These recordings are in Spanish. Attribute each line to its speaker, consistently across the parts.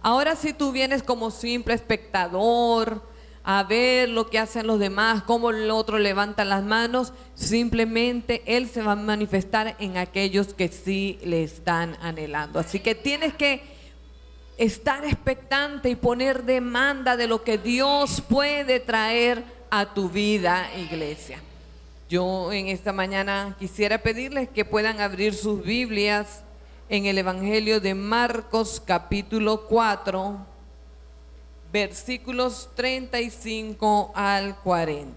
Speaker 1: Ahora si tú vienes como simple espectador a ver lo que hacen los demás, cómo el otro levanta las manos, simplemente Él se va a manifestar en aquellos que sí le están anhelando. Así que tienes que estar expectante y poner demanda de lo que Dios puede traer a tu vida, iglesia. Yo en esta mañana quisiera pedirles que puedan abrir sus Biblias en el Evangelio de Marcos capítulo 4, versículos 35 al 40.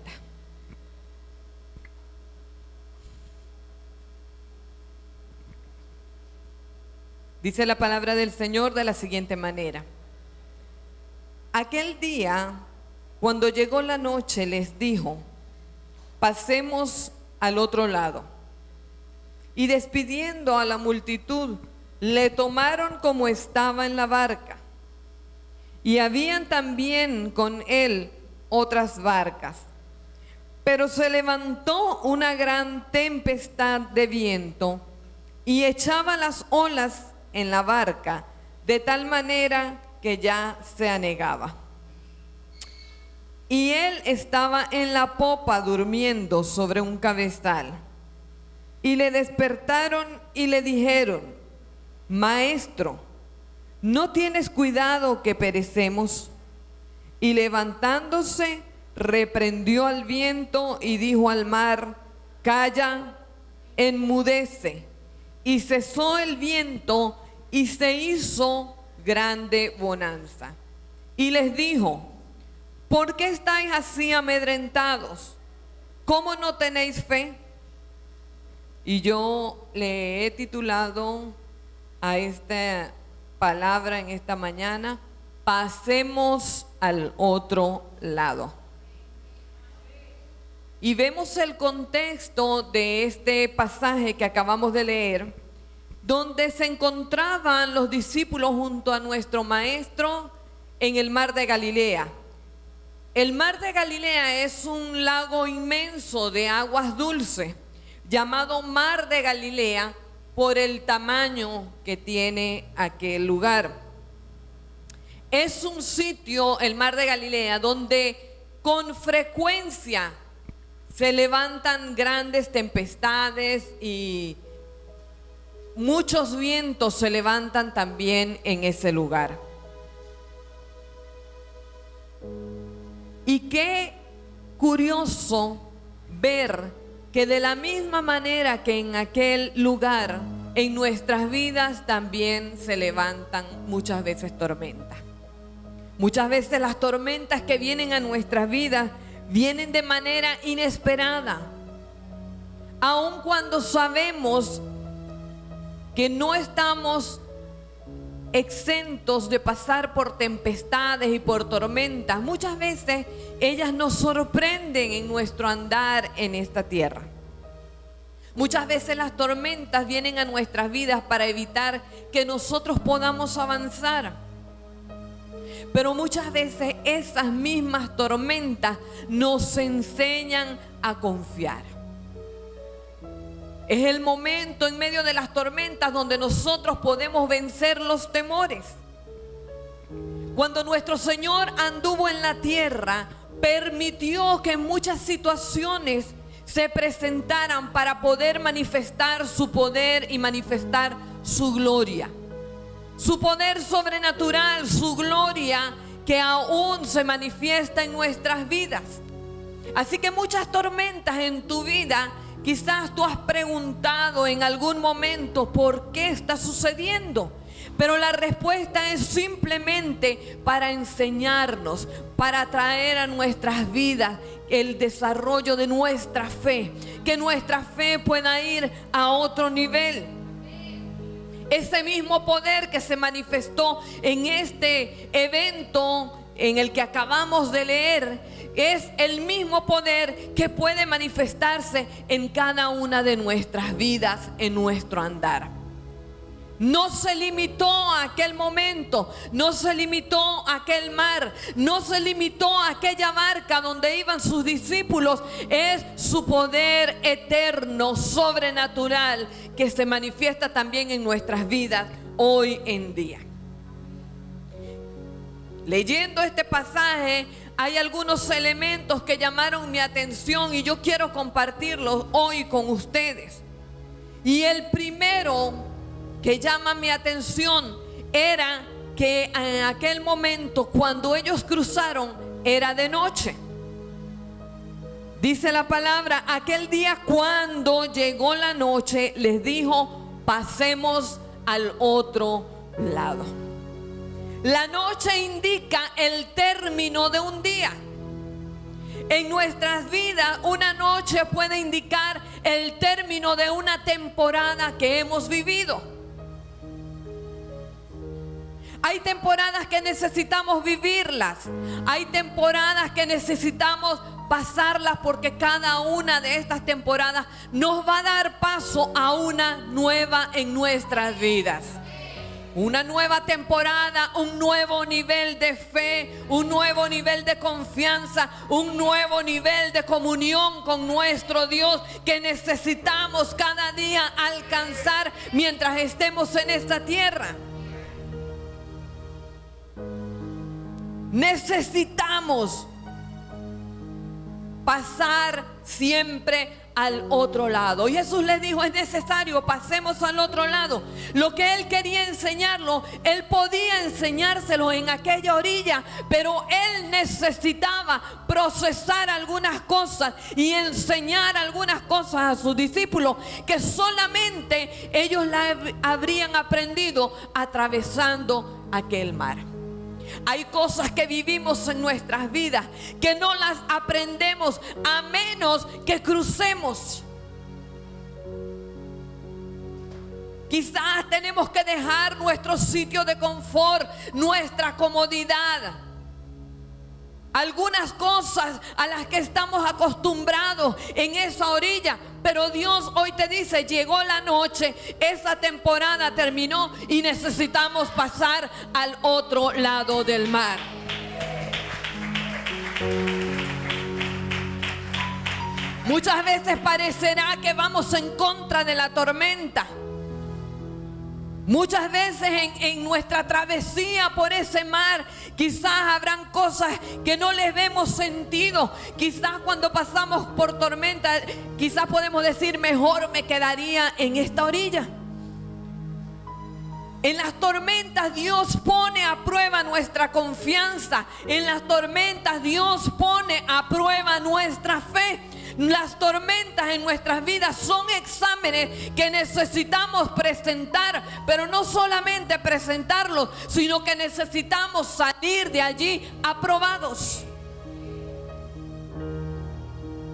Speaker 1: Dice la palabra del Señor de la siguiente manera: aquel día, cuando llegó la noche, les dijo: pasemos al otro lado. Y despidiendo a la multitud, le tomaron como estaba en la barca. Y habían también con él otras barcas. Pero se levantó una gran tempestad de viento y echaba las olas en la barca, de tal manera que ya se anegaba. Y él estaba en la popa durmiendo sobre un cabezal. Y le despertaron y le dijeron: Maestro, ¿no tienes cuidado que perecemos? Y levantándose, reprendió al viento y dijo al mar: Calla, enmudece. Y cesó el viento y se hizo grande bonanza. Y les dijo: ¿por qué estáis así amedrentados? ¿Cómo no tenéis fe? Y yo le he titulado a esta palabra en esta mañana: pasemos al otro lado. Y vemos el contexto de este pasaje que acabamos de leer, donde se encontraban los discípulos junto a nuestro maestro en el mar de Galilea. El mar de Galilea es un lago inmenso de aguas dulces, llamado Mar de Galilea por el tamaño que tiene aquel lugar. Es un sitio, el Mar de Galilea, donde con frecuencia se levantan grandes tempestades y muchos vientos se levantan también en ese lugar. Y qué curioso ver que de la misma manera que en aquel lugar, en nuestras vidas también se levantan muchas veces tormentas. Muchas veces las tormentas que vienen a nuestras vidas vienen de manera inesperada. Aun cuando sabemos que no estamos exentos de pasar por tempestades y por tormentas, muchas veces ellas nos sorprenden en nuestro andar en esta tierra. Muchas veces las tormentas vienen a nuestras vidas para evitar que nosotros podamos avanzar. Pero muchas veces esas mismas tormentas nos enseñan a confiar. Es el momento en medio de las tormentas donde nosotros podemos vencer los temores. Cuando nuestro Señor anduvo en la tierra, permitió que muchas situaciones se presentaran para poder manifestar su poder y manifestar su gloria. Su poder sobrenatural, su gloria que aún se manifiesta en nuestras vidas. Así que muchas tormentas en tu vida, quizás tú has preguntado en algún momento por qué está sucediendo. Pero la respuesta es simplemente para enseñarnos, para traer a nuestras vidas el desarrollo de nuestra fe, que nuestra fe pueda ir a otro nivel. Ese mismo poder que se manifestó en este evento en el que acabamos de leer es el mismo poder que puede manifestarse en cada una de nuestras vidas, en nuestro andar. No se limitó a aquel momento, no se limitó a aquel mar, no se limitó a aquella barca donde iban sus discípulos. Es su poder eterno, sobrenatural, que se manifiesta también en nuestras vidas hoy en día. leyendo este pasaje, hay algunos elementos que llamaron mi atención y yo quiero compartirlos hoy con ustedes. Y el primero que llama mi atención era que en aquel momento, cuando ellos cruzaron, era de noche. Dice la palabra, aquel día cuando llegó la noche, les dijo, pasemos al otro lado. La noche indica el término de un día. En nuestras vidas, una noche puede indicar el término de una temporada que hemos vivido. Hay temporadas que necesitamos vivirlas. Hay temporadas que necesitamos pasarlas, porque cada una de estas temporadas nos va a dar paso a una nueva en nuestras vidas. Una nueva temporada, un nuevo nivel de fe, un nuevo nivel de confianza, un nuevo nivel de comunión con nuestro Dios que necesitamos cada día alcanzar mientras estemos en esta tierra. Necesitamos pasar siempre al otro lado. Y Jesús les dijo, es necesario, pasemos al otro lado. Lo que Él quería enseñarlo, Él podía enseñárselo en aquella orilla, pero Él necesitaba procesar algunas cosas y enseñar algunas cosas a sus discípulos que solamente ellos la habrían aprendido atravesando aquel mar. Hay cosas que vivimos en nuestras vidas que no las aprendemos a menos que crucemos. Quizás tenemos que dejar nuestro sitio de confort, nuestra comodidad. Algunas cosas a las que estamos acostumbrados en esa orilla. Pero Dios hoy te dice, llegó la noche, esa temporada terminó y necesitamos pasar al otro lado del mar. Muchas veces parecerá que vamos en contra de la tormenta. Muchas veces en nuestra travesía por ese mar, quizás habrán cosas que no les vemos sentido. Quizás cuando pasamos por tormenta, quizás podemos decir, mejor me quedaría en esta orilla. En las tormentas Dios pone a prueba nuestra confianza. En las tormentas Dios pone a prueba nuestra fe. Las tormentas en nuestras vidas son exámenes que necesitamos presentar, pero no solamente presentarlos, sino que necesitamos salir de allí aprobados.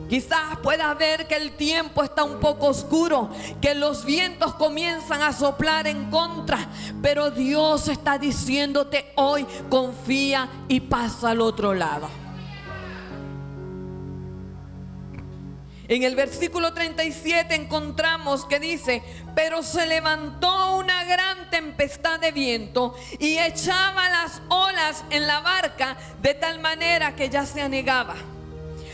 Speaker 1: Quizás puedas ver que el tiempo está un poco oscuro, que los vientos comienzan a soplar en contra, pero Dios está diciéndote hoy, confía y pasa al otro lado. En el versículo 37 encontramos que dice, pero se levantó una gran tempestad de viento y echaba las olas en la barca de tal manera que ya se anegaba.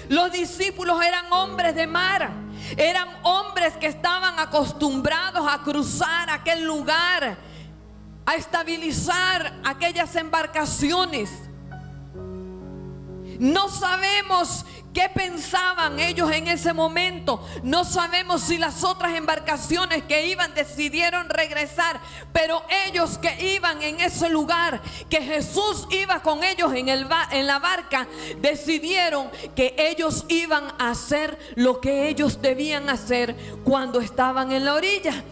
Speaker 1: Los discípulos eran hombres de mar, eran hombres que estaban acostumbrados a cruzar aquel lugar, a estabilizar aquellas embarcaciones. No sabemos qué pensaban ellos en ese momento. No sabemos si las otras embarcaciones que iban decidieron regresar. Pero ellos que iban en ese lugar, que Jesús iba con ellos en la barca, decidieron que ellos iban a hacer lo que ellos debían hacer cuando estaban en la orilla.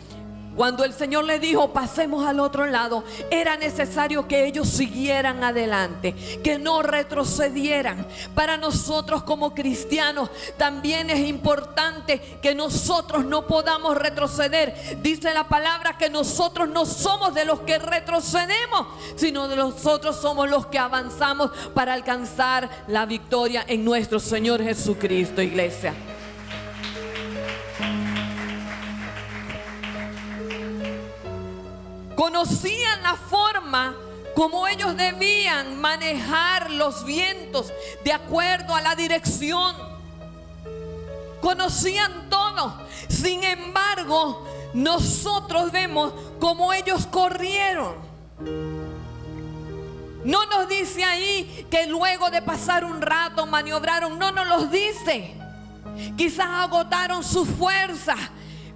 Speaker 1: Cuando el Señor les dijo, pasemos al otro lado, era necesario que ellos siguieran adelante, que no retrocedieran. Para nosotros como cristianos también es importante que nosotros no podamos retroceder. Dice la palabra que nosotros no somos de los que retrocedemos, sino de nosotros somos los que avanzamos para alcanzar la victoria en nuestro Señor Jesucristo, iglesia. Conocían la forma como ellos debían manejar los vientos de acuerdo a la dirección. Conocían todo. Sin embargo, nosotros vemos cómo ellos corrieron. No nos dice ahí que luego de pasar un rato maniobraron. No nos los dice. Quizás agotaron sus fuerzas,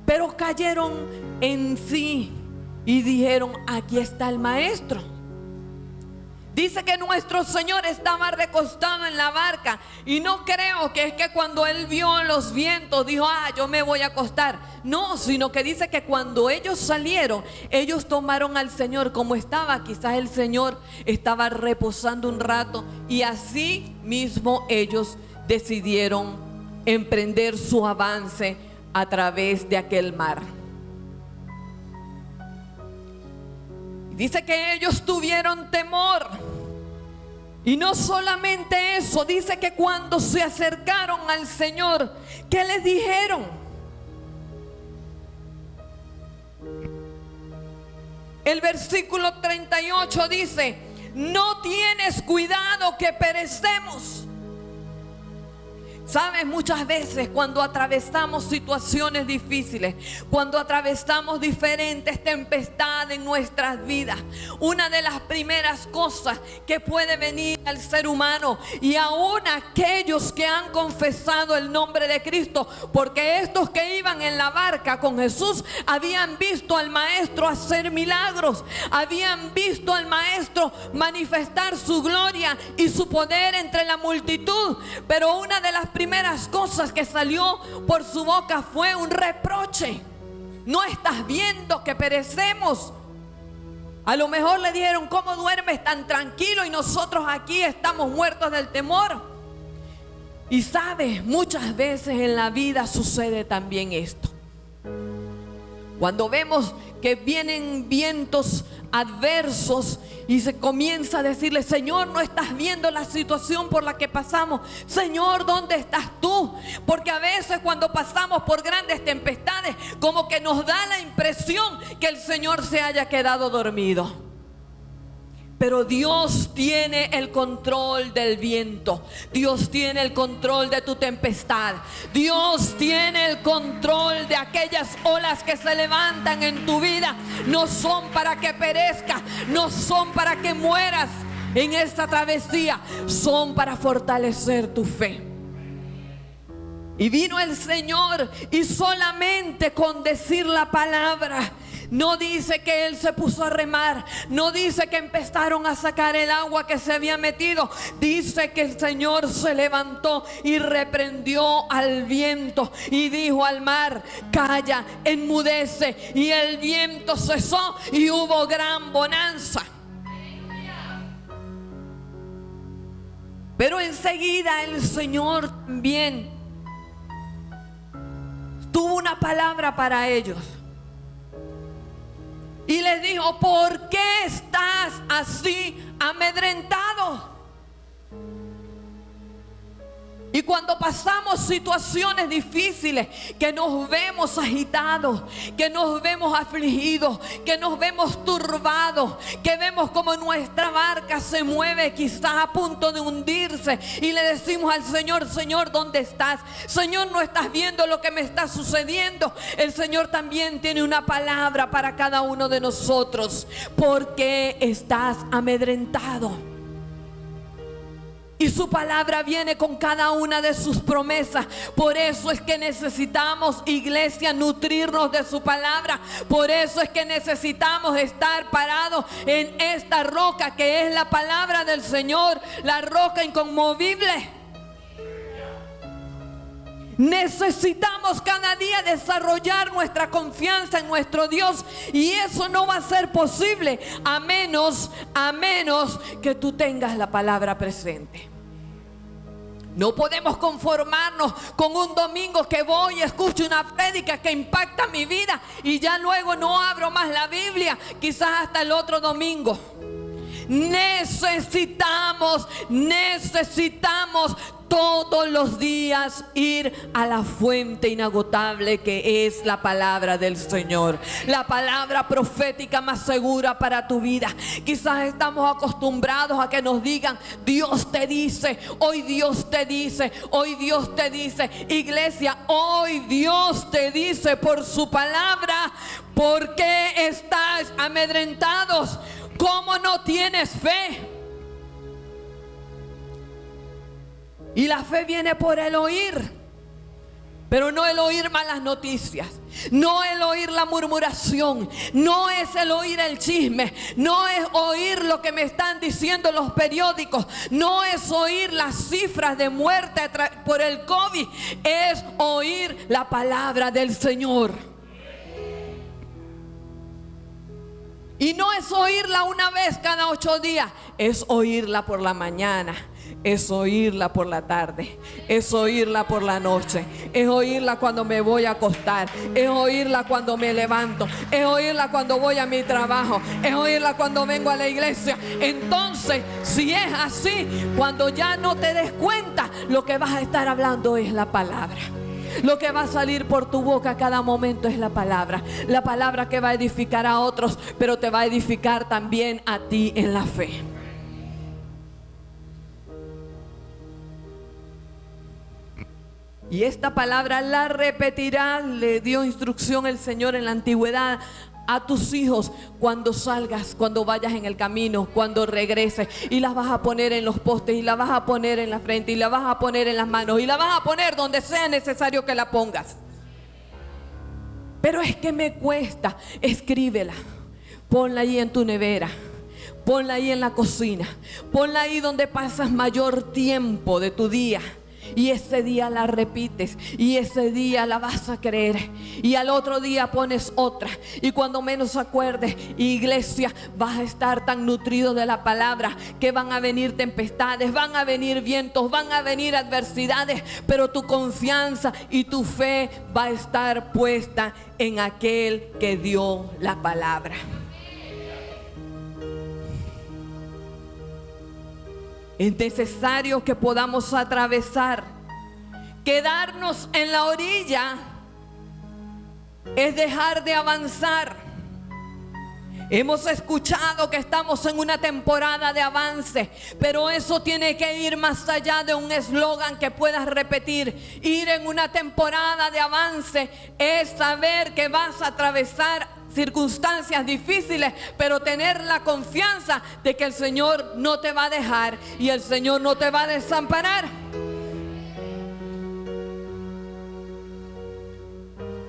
Speaker 1: pero cayeron en sí y dijeron: aquí está el maestro. Dice que nuestro Señor estaba recostado en la barca, y no creo que es que cuando Él vio los vientos dijo: yo me voy a acostar. No, sino que dice que cuando ellos salieron, ellos tomaron al Señor como estaba. Quizás el Señor estaba reposando un rato, y así mismo ellos decidieron emprender su avance a través de aquel mar. Dice que ellos tuvieron temor. Y no solamente eso, dice que cuando se acercaron al Señor, ¿qué les dijeron? El versículo 38 dice: no tienes cuidado que perecemos. Sabes, muchas veces cuando atravesamos situaciones difíciles, cuando atravesamos diferentes tempestades en nuestras vidas, una de las primeras cosas que puede venir al ser humano, y aún aquellos que han confesado el nombre de Cristo, porque estos que iban en la barca con Jesús habían visto al Maestro hacer milagros, habían visto al Maestro manifestar su gloria y su poder entre la multitud, pero una de las primeras cosas que salió por su boca fue un reproche. ¿No estás viendo que perecemos? A lo mejor le dijeron: ¿cómo duermes tan tranquilo y nosotros aquí estamos muertos del temor? Y sabes, muchas veces en la vida sucede también esto. Cuando vemos que vienen vientos adversos y se comienza a decirle: Señor, no estás viendo la situación por la que pasamos. Señor, ¿dónde estás tú? Porque a veces cuando pasamos por grandes tempestades, como que nos da la impresión que el Señor se haya quedado dormido. Pero Dios tiene el control del viento. Dios tiene el control de tu tempestad. Dios tiene el control de aquellas olas que se levantan en tu vida. No son para que perezcas, no son para que mueras en esta travesía, son para fortalecer tu fe. Y vino el Señor, y solamente con decir la palabra, no dice que Él se puso a remar, no dice que empezaron a sacar el agua que se había metido. Dice que el Señor se levantó y reprendió al viento y dijo al mar: calla, enmudece. Y el viento cesó y hubo gran bonanza. Pero enseguida el Señor también tuvo una palabra para ellos. Y les dijo: ¿por qué estás así amedrentado? Y cuando pasamos situaciones difíciles, que nos vemos agitados, que nos vemos afligidos, que nos vemos turbados, que vemos como nuestra barca se mueve quizás a punto de hundirse, y le decimos al Señor: Señor, ¿dónde estás? Señor, ¿no estás viendo lo que me está sucediendo? El Señor también tiene una palabra para cada uno de nosotros. ¿Por qué estás amedrentado? Y su palabra viene con cada una de sus promesas. Por eso es que necesitamos, iglesia, nutrirnos de su palabra. Por eso es que necesitamos estar parados en esta roca que es la palabra del Señor, la roca inconmovible. Necesitamos cada día desarrollar nuestra confianza en nuestro Dios, y eso no va a ser posible a menos que tú tengas la palabra presente. No podemos conformarnos con un domingo que voy y escucho una prédica que impacta mi vida y ya luego no abro más la Biblia, quizás hasta el otro domingo. Necesitamos todos los días ir a la fuente inagotable que es la palabra del Señor, la palabra profética más segura para tu vida. Quizás estamos acostumbrados a que nos digan: Dios te dice, hoy Dios te dice, hoy Dios te dice. Iglesia, hoy Dios te dice por su palabra: ¿por qué estás amedrentados? ¿Cómo no tienes fe? Y la fe viene por el oír. Pero no el oír malas noticias, no el oír la murmuración, no es el oír el chisme, no es oír lo que me están diciendo los periódicos, no es oír las cifras de muerte por el COVID, es oír la palabra del Señor. Y no es oírla una vez cada 8 días, es oírla por la mañana. Es oírla por la tarde, es oírla por la noche, es oírla cuando me voy a acostar, es oírla cuando me levanto, es oírla cuando voy a mi trabajo, es oírla cuando vengo a la iglesia. Entonces, si es así, cuando ya no te des cuenta, lo que vas a estar hablando es la palabra. Lo que va a salir por tu boca a cada momento es la palabra que va a edificar a otros, pero te va a edificar también a ti en la fe. Y esta palabra la repetirá, le dio instrucción el Señor en la antigüedad a tus hijos cuando salgas, cuando vayas en el camino, cuando regreses. Y las vas a poner en los postes, y las vas a poner en la frente, y las vas a poner en las manos, y la vas a poner donde sea necesario que la pongas. Pero es que me cuesta. Escríbela, ponla ahí en tu nevera, ponla ahí en la cocina, ponla ahí donde pasas mayor tiempo de tu día. Y ese día la repites, y ese día la vas a creer, y al otro día pones otra. Y cuando menos acuerdes, iglesia, vas a estar tan nutrido de la palabra que van a venir tempestades, van a venir vientos, van a venir adversidades, pero tu confianza y tu fe va a estar puesta en aquel que dio la palabra. Es necesario que podamos atravesar. Quedarnos en la orilla es dejar de avanzar. Hemos escuchado que estamos en una temporada de avance, pero eso tiene que ir más allá de un eslogan que puedas repetir. Ir en una temporada de avance es saber que vas a atravesar circunstancias difíciles, pero tener la confianza de que el Señor no te va a dejar y el Señor no te va a desamparar.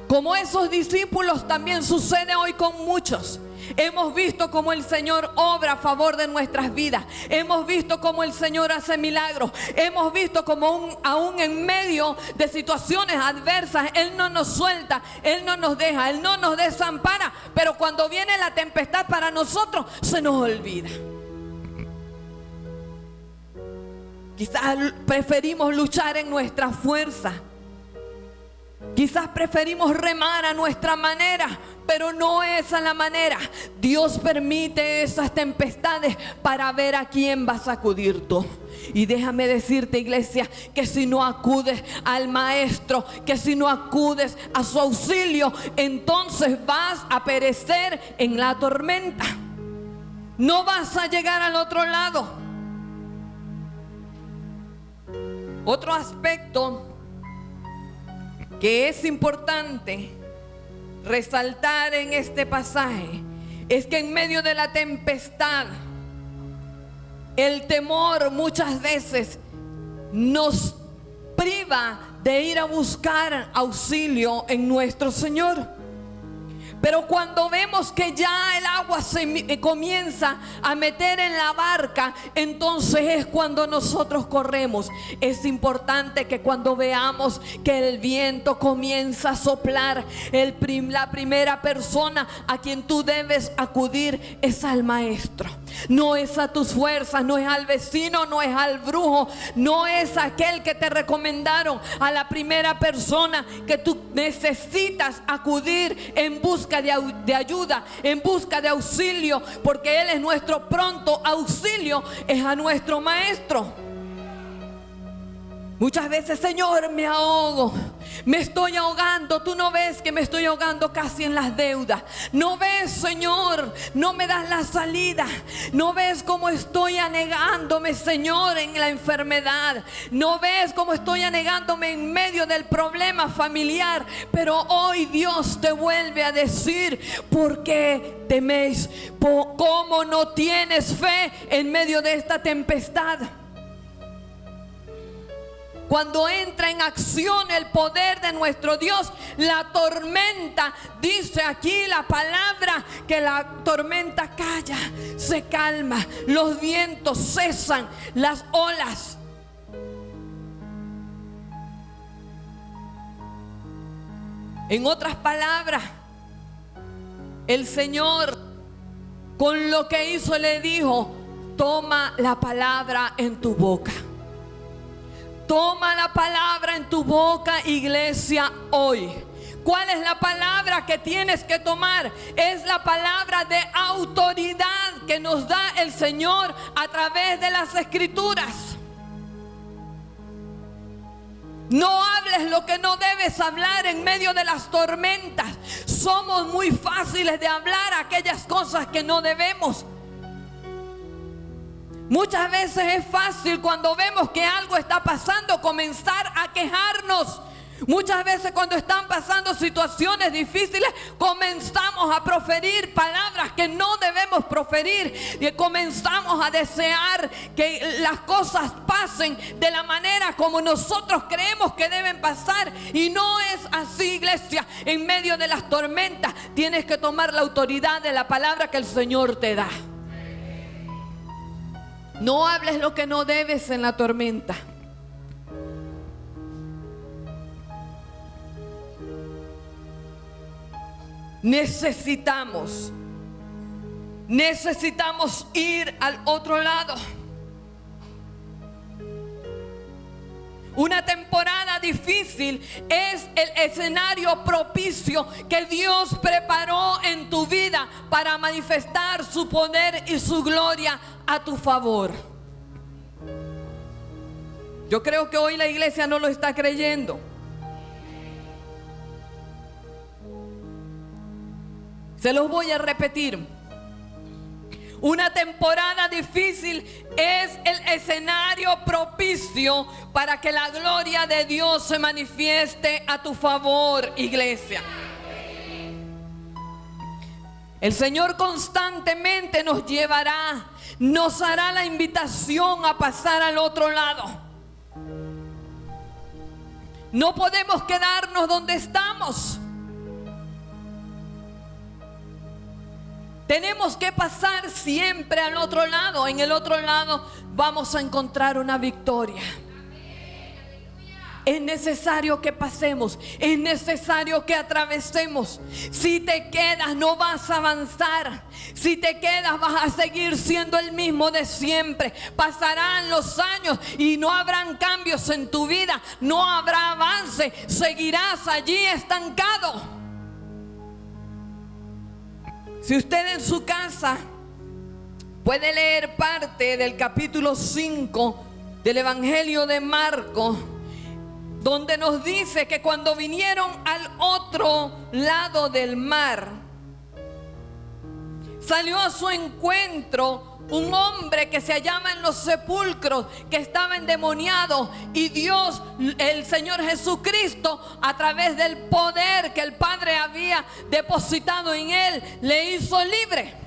Speaker 1: Como esos discípulos, también sucede hoy con muchos. Hemos visto cómo el Señor obra a favor de nuestras vidas. Hemos visto cómo el Señor hace milagros. Hemos visto cómo aún en medio de situaciones adversas, Él no nos suelta, Él no nos deja, Él no nos desampara. Pero cuando viene la tempestad para nosotros, se nos olvida. Quizás preferimos luchar en nuestra fuerza. Quizás preferimos remar a nuestra manera, pero no es a la manera. Dios permite esas tempestades para ver a quién vas a acudir tú. Y déjame decirte, iglesia, que si no acudes al Maestro, que si no acudes a su auxilio, entonces vas a perecer en la tormenta. No vas a llegar al otro lado. Otro aspecto que es importante resaltar en este pasaje es que en medio de la tempestad, el temor muchas veces nos priva de ir a buscar auxilio en nuestro Señor. Pero cuando vemos que ya el agua se comienza a meter en la barca, entonces es cuando nosotros corremos. Es importante que cuando veamos que el viento comienza a soplar, la primera persona a quien tú debes acudir es al Maestro. No es a tus fuerzas, no es al vecino, no es al brujo, no es aquel que te recomendaron. A la primera persona que tú necesitas acudir en busca de ayuda, en busca de auxilio, porque Él es nuestro pronto auxilio, es a nuestro Maestro. Muchas veces, Señor, me ahogo, me estoy ahogando. Tú no ves que me estoy ahogando casi en las deudas. No ves, Señor, no me das la salida. No ves cómo estoy anegándome, Señor, en la enfermedad. No ves cómo estoy anegándome en medio del problema familiar. Pero hoy Dios te vuelve a decir: ¿por qué teméis? ¿Cómo no tienes fe en medio de esta tempestad? cuando entra en acción el poder de nuestro Dios, la tormenta, dice aquí la palabra, que la tormenta calla, se calma, los vientos cesan, las olas. En otras palabras, el Señor, con lo que hizo, le dijo: toma la palabra en tu boca. Toma la palabra en tu boca, iglesia, hoy. ¿Cuál es la palabra que tienes que tomar? Es la palabra de autoridad que nos da el Señor a través de las Escrituras. No hables lo que no debes hablar en medio de las tormentas. Somos muy fáciles de hablar aquellas cosas que no debemos. Muchas veces es fácil, cuando vemos que algo está pasando, comenzar a quejarnos. Muchas veces cuando están pasando situaciones difíciles, comenzamos a proferir palabras que no debemos proferir, y comenzamos a desear que las cosas pasen de la manera como nosotros creemos que deben pasar, y no es así, iglesia. En medio de las tormentas tienes que tomar la autoridad de la palabra que el Señor te da. No hables lo que no debes en la tormenta. Necesitamos ir al otro lado. Una temporada difícil es el escenario propicio que Dios preparó en tu vida para manifestar su poder y su gloria a tu favor. Yo creo que hoy la iglesia no lo está creyendo. Se los voy a repetir. Una temporada difícil es el escenario propicio para que la gloria de Dios se manifieste a tu favor, iglesia. El Señor constantemente nos llevará, nos hará la invitación a pasar al otro lado. No podemos quedarnos donde estamos. Tenemos que pasar siempre al otro lado. En el otro lado vamos a encontrar una victoria. Es necesario que pasemos, es necesario que atravesemos. Si te quedas, no vas a avanzar. Si te quedas, vas a seguir siendo el mismo de siempre. Pasarán los años y no habrán cambios en tu vida. No habrá avance. Seguirás allí estancado. Si usted en su casa puede leer parte del capítulo 5 del Evangelio de Marcos, donde nos dice que cuando vinieron al otro lado del mar, salió a su encuentro un hombre que se hallaba en los sepulcros, que estaba endemoniado, y Dios, el Señor Jesucristo, a través del poder que el Padre había depositado en él, le hizo libre.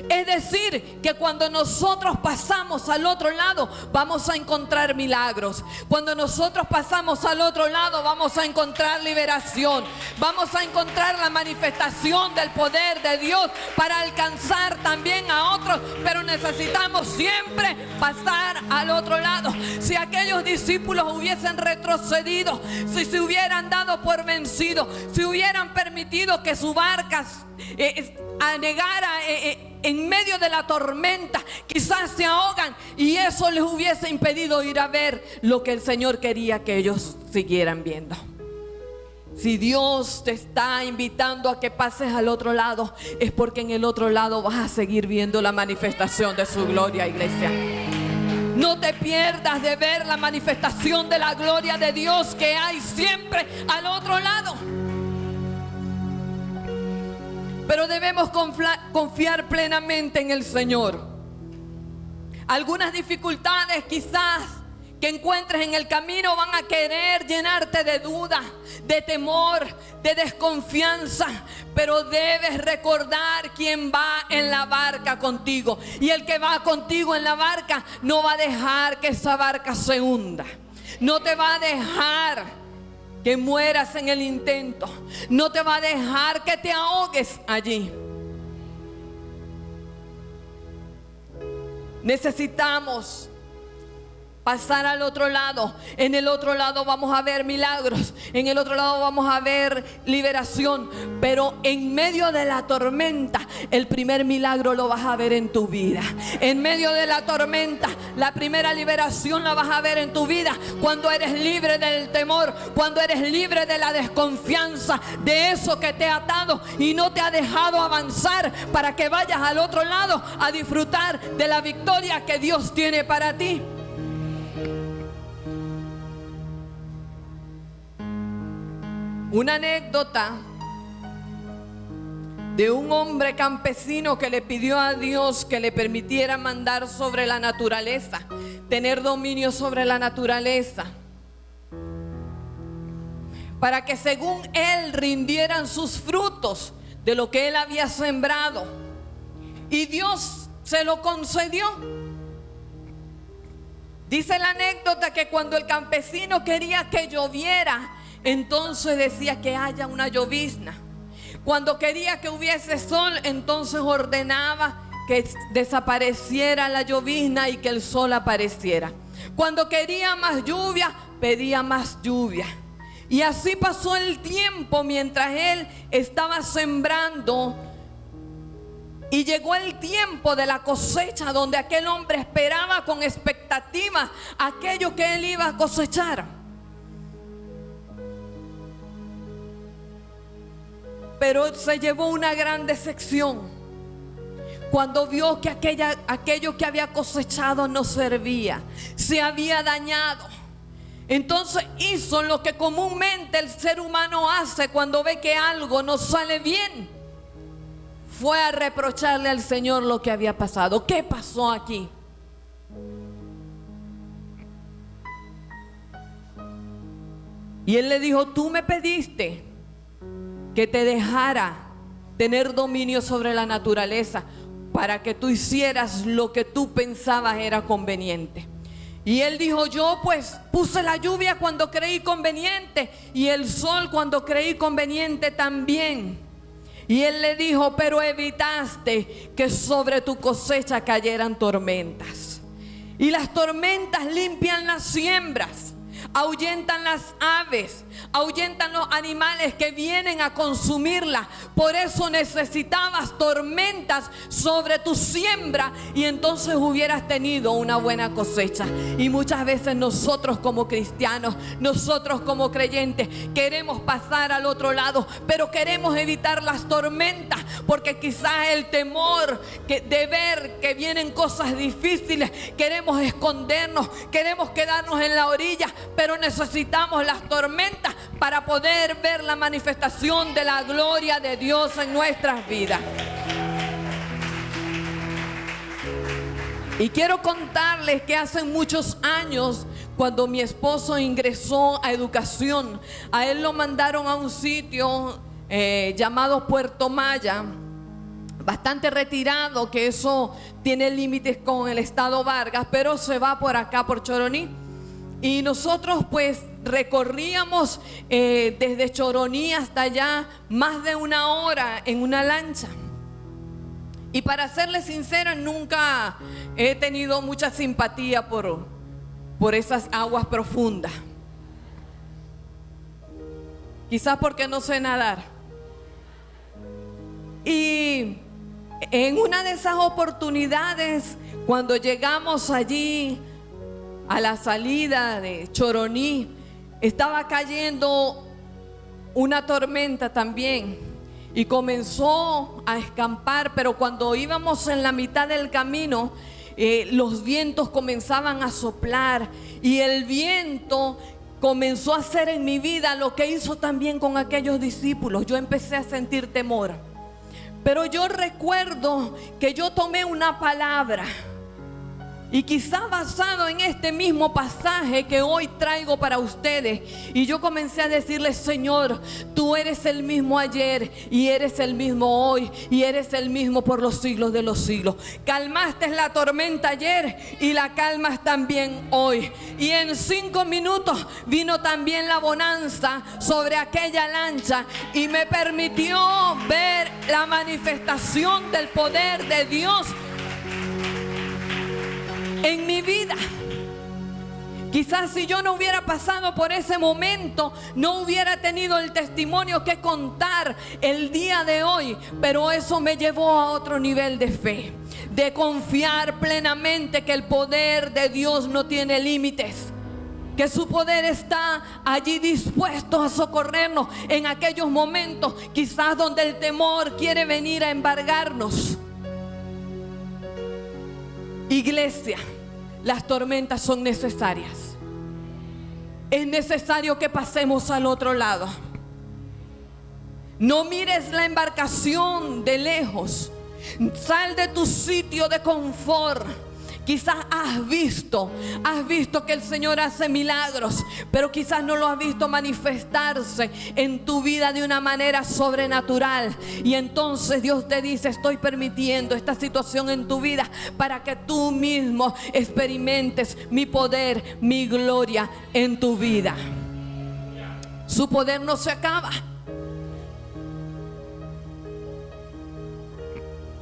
Speaker 1: Es decir, que cuando nosotros pasamos al otro lado, vamos a encontrar milagros. Cuando nosotros pasamos al otro lado, vamos a encontrar liberación. Vamos a encontrar la manifestación del poder de Dios para alcanzar también a otros. Pero necesitamos siempre pasar al otro lado. Si aquellos discípulos hubiesen retrocedido, si se hubieran dado por vencidos, si hubieran permitido que su barca anegara en medio de la tormenta, quizás se ahogan, y eso les hubiese impedido ir a ver lo que el Señor quería que ellos siguieran viendo. Si Dios te está invitando a que pases al otro lado, es porque en el otro lado vas a seguir viendo la manifestación de su gloria, iglesia. No te pierdas de ver la manifestación de la gloria de Dios que hay siempre al otro lado. Pero debemos confiar plenamente en el Señor. Algunas dificultades quizás que encuentres en el camino van a querer llenarte de duda, de temor, de desconfianza. Pero debes recordar quién va en la barca contigo. Y el que va contigo en la barca no va a dejar que esa barca se hunda. No te va a dejar que mueras en el intento. No te va a dejar que te ahogues allí. Necesitamos pasar al otro lado. En el otro lado vamos a ver milagros. En el otro lado vamos a ver liberación. Pero en medio de la tormenta, el primer milagro lo vas a ver en tu vida. En medio de la tormenta, la primera liberación la vas a ver en tu vida. Cuando eres libre del temor, cuando eres libre de la desconfianza, de eso que te ha atado y no te ha dejado avanzar para que vayas al otro lado a disfrutar de la victoria que Dios tiene para ti. Una anécdota de un hombre campesino que le pidió a Dios que le permitiera mandar sobre la naturaleza, tener dominio sobre la naturaleza, para que según él rindieran sus frutos de lo que él había sembrado. Y Dios se lo concedió. Dice la anécdota que cuando el campesino quería que lloviera, entonces decía que haya una llovizna. Cuando quería que hubiese sol, entonces ordenaba que desapareciera la llovizna y que el sol apareciera. Cuando quería más lluvia, pedía más lluvia. Y así pasó el tiempo mientras él estaba sembrando. Y llegó el tiempo de la cosecha, donde aquel hombre esperaba con expectativa aquello que él iba a cosechar. Pero se llevó una gran decepción cuando vio que aquello que había cosechado no servía, se había dañado. Entonces hizo lo que comúnmente el ser humano hace cuando ve que algo no sale bien. Fue a reprocharle al Señor lo que había pasado. ¿Qué pasó aquí? Y él le dijo: tú me pediste que te dejara tener dominio sobre la naturaleza para que tú hicieras lo que tú pensabas era conveniente. Y él dijo: yo pues puse la lluvia cuando creí conveniente y el sol cuando creí conveniente también. Y él le dijo: pero evitaste que sobre tu cosecha cayeran tormentas. Y las tormentas limpian las siembras, ahuyentan las aves, ahuyentan los animales que vienen a consumirla. Por eso necesitabas tormentas sobre tu siembra y entonces hubieras tenido una buena cosecha. Y muchas veces nosotros como cristianos, nosotros como creyentes, queremos pasar al otro lado, pero queremos evitar las tormentas porque quizás el temor de ver que vienen cosas difíciles, queremos escondernos, queremos quedarnos en la orilla, pero necesitamos las tormentas para poder ver la manifestación de la gloria de Dios en nuestras vidas. Y quiero contarles que hace muchos años, cuando mi esposo ingresó a educación, a él lo mandaron a un sitio llamado Puerto Maya, bastante retirado, que eso tiene límites con el estado Vargas, pero se va por acá, por Choroní. Y nosotros pues recorríamos desde Choroní hasta allá más de una hora en una lancha. Y para serles sincera, nunca he tenido mucha simpatía por esas aguas profundas. Quizás porque no sé nadar. Y en una de esas oportunidades, cuando llegamos allí a la salida de Choroní, estaba cayendo una tormenta también y comenzó a escampar, pero cuando íbamos en la mitad del camino, los vientos comenzaban a soplar y el viento comenzó a hacer en mi vida lo que hizo también con aquellos discípulos. Yo empecé a sentir temor, pero yo recuerdo que yo tomé una palabra. Y quizá basado en este mismo pasaje que hoy traigo para ustedes. Y yo comencé a decirle: Señor, tú eres el mismo ayer y eres el mismo hoy y eres el mismo por los siglos de los siglos. Calmaste la tormenta ayer y la calmas también hoy. Y en 5 minutos vino también la bonanza sobre aquella lancha y me permitió ver la manifestación del poder de Dios en mi vida. Quizás si yo no hubiera pasado por ese momento, no hubiera tenido el testimonio que contar el día de hoy. Pero eso me llevó a otro nivel de fe, de confiar plenamente que el poder de Dios no tiene límites, que su poder está allí dispuesto a socorrernos en aquellos momentos quizás donde el temor quiere venir a embargarnos. Iglesia, las tormentas son necesarias. Es necesario que pasemos al otro lado. No mires la embarcación de lejos. Sal de tu sitio de confort. Quizás has visto que el Señor hace milagros, pero quizás no lo has visto manifestarse en tu vida de una manera sobrenatural. Y entonces Dios te dice: estoy permitiendo esta situación en tu vida para que tú mismo experimentes mi poder, mi gloria en tu vida. Su poder no se acaba.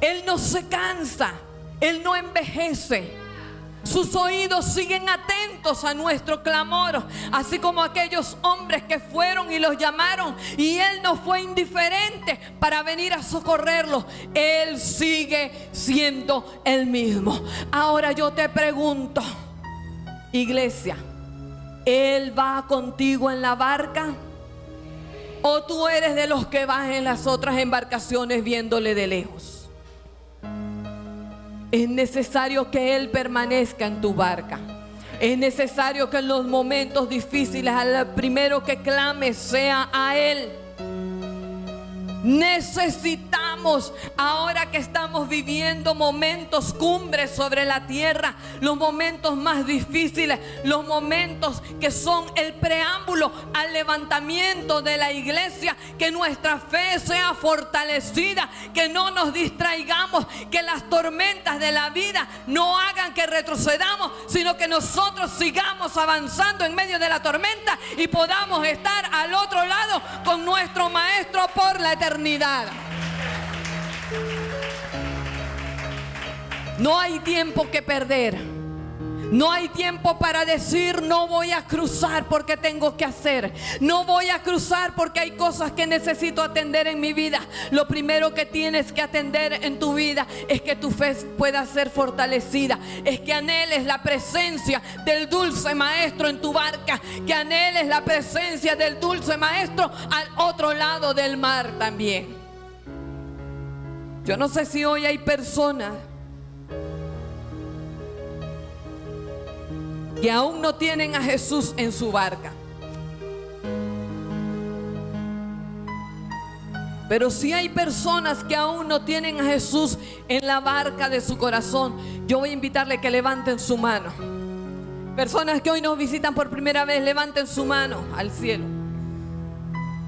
Speaker 1: Él no se cansa. Él no envejece. Sus oídos siguen atentos a nuestro clamor, así como aquellos hombres que fueron y los llamaron, y Él no fue indiferente para venir a socorrerlos. Él sigue siendo el mismo. Ahora yo te pregunto, iglesia, ¿Él va contigo en la barca? ¿O tú eres de los que vas en las otras embarcaciones viéndole de lejos? Es necesario que Él permanezca en tu barca. Es necesario que en los momentos difíciles al primero que clame sea a Él. Necesitamos, ahora que estamos viviendo momentos cumbres sobre la tierra, los momentos más difíciles, los momentos que son el preámbulo al levantamiento de la iglesia, que nuestra fe sea fortalecida, que no nos distraigamos, que las tormentas de la vida no hagan que retrocedamos, sino que nosotros sigamos avanzando en medio de la tormenta y podamos estar al otro lado con nuestro Maestro por la eternidad. No hay tiempo que perder. No hay tiempo para decir: no voy a cruzar porque tengo que hacer. No voy a cruzar porque hay cosas que necesito atender en mi vida. Lo primero que tienes que atender en tu vida es que tu fe pueda ser fortalecida. Es que anheles la presencia del dulce Maestro en tu barca. Que anheles la presencia del dulce Maestro al otro lado del mar también. Yo no sé si hoy hay personas que aún no tienen a Jesús en su barca. Pero si hay personas que aún no tienen a Jesús en la barca de su corazón, yo voy a invitarle que levanten su mano. Personas que hoy nos visitan por primera vez, levanten su mano al cielo.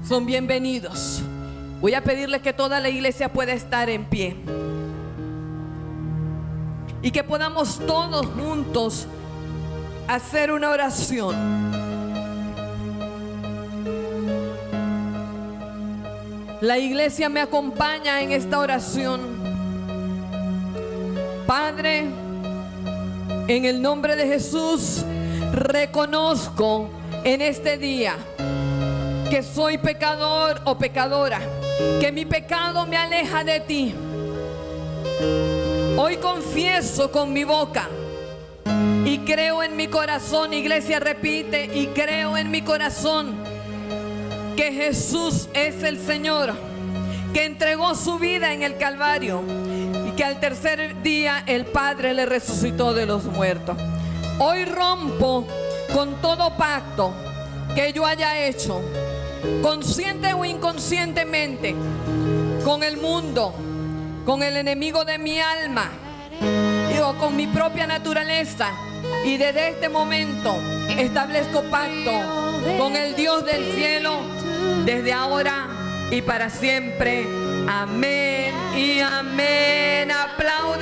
Speaker 1: Son bienvenidos. Voy a pedirles que toda la iglesia pueda estar en pie y que podamos todos juntos hacer una oración. La iglesia me acompaña en esta oración. Padre, en el nombre de Jesús, reconozco en este día que soy pecador o pecadora, que mi pecado me aleja de ti. Hoy confieso con mi boca y creo en mi corazón, iglesia, repite, y creo en mi corazón que Jesús es el Señor, que entregó su vida en el Calvario y que al tercer día el Padre le resucitó de los muertos. Hoy rompo con todo pacto que yo haya hecho, consciente o inconscientemente, con el mundo, con el enemigo de mi alma. con mi propia naturaleza. Y desde este momento establezco pacto con el Dios del cielo desde ahora y para siempre. Amén y amén. Aplaude.